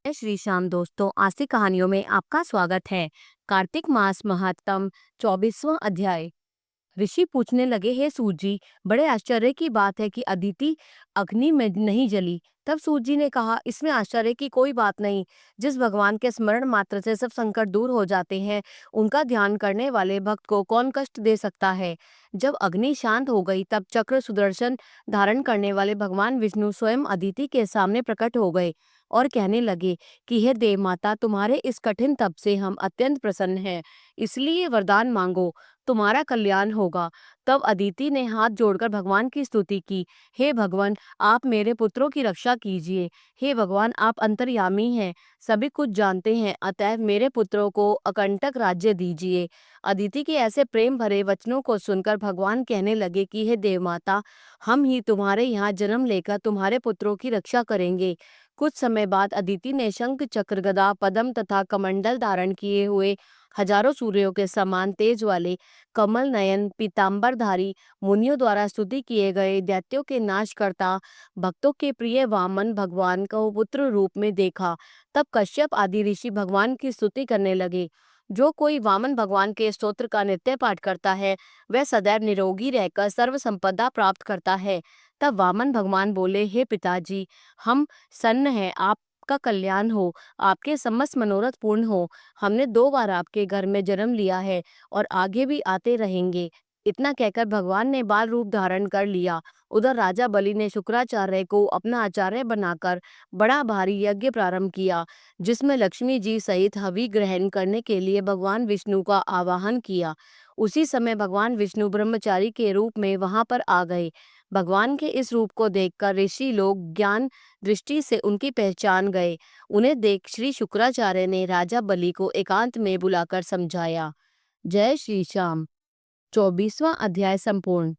जय श्री श्याम दोस्तों, आज की कहानियों में आपका स्वागत है। कार्तिक मास महात्म 24वां अध्याय। ऋषि पूछने लगे, हे सूत जी, बड़े आश्चर्य की बात है कि अदिति अग्नि में नहीं जली। तब सूत जी ने कहा, इसमें आश्चर्य की कोई बात नहीं। जिस भगवान के स्मरण मात्र से सब संकट दूर हो जाते हैं, उनका ध्यान करने वाले भक्त को कौन कष्ट दे सकता है। जब अग्नि शांत हो गई, तब चक्र सुदर्शन धारण करने वाले भगवान विष्णु स्वयं अदिति के सामने प्रकट हो गए और कहने लगे कि हे देव माता, तुम्हारे इस कठिन तप से हम अत्यंत प्रसन्न हैं, इसलिए वरदान मांगो, तुम्हारा कल्याण होगा। तब अदिति ने हाथ जोड़कर भगवान की स्तुति की, हे भगवान, आप मेरे पुत्रों की रक्षा कीजिए। हे भगवान, आप अंतर्यामी हैं, सभी कुछ जानते हैं, अतएव मेरे पुत्रों को अकंटक राज्य दीजिए। अदिति के ऐसे प्रेम भरे वचनों को सुनकर भगवान कहने लगे कि हे देव माता, हम ही तुम्हारे यहाँ जन्म लेकर तुम्हारे पुत्रों की रक्षा करेंगे। कुछ समय बाद अदिति ने शंख चक्र गदा पद्म तथा कमंडल धारण किए हुए हजारों सूर्यों के समान तेज वाले कमल नयन पीतांबरधारी मुनियों द्वारा स्तुति किए गए दैत्यों के नाशकर्ता भक्तों के प्रिय वामन भगवान को पुत्र रूप में देखा। तब कश्यप आदि ऋषि भगवान की स्तुति करने लगे। जो कोई वामन भगवान के स्तोत्र का नित्य पाठ करता है, वह सदैव निरोगी रहकर सर्व संपदा प्राप्त करता है। तब वामन भगवान बोले, हे पिताजी, हम सन्न हैं, आपका कल्याण हो, आपके समस्त मनोरथ पूर्ण हो। हमने 2 बार आपके घर में जन्म लिया है और आगे भी आते रहेंगे। इतना कहकर भगवान ने बाल रूप धारण कर लिया। उधर राजा बलि ने शुक्राचार्य को अपना आचार्य बनाकर बड़ा भारी यज्ञ प्रारंभ किया, जिसमें लक्ष्मी जी सहित हवि ग्रहण करने के लिए भगवान विष्णु का आवाहन किया। उसी समय भगवान विष्णु ब्रह्मचारी के रूप में वहां पर आ गए। भगवान के इस रूप को देखकर ऋषि लोग ज्ञान दृष्टि से उनकी पहचान गए। उन्हें देख श्री शुक्राचार्य ने राजा बलि को एकांत में बुलाकर समझाया। जय श्री श्याम। 24वां अध्याय संपूर्ण।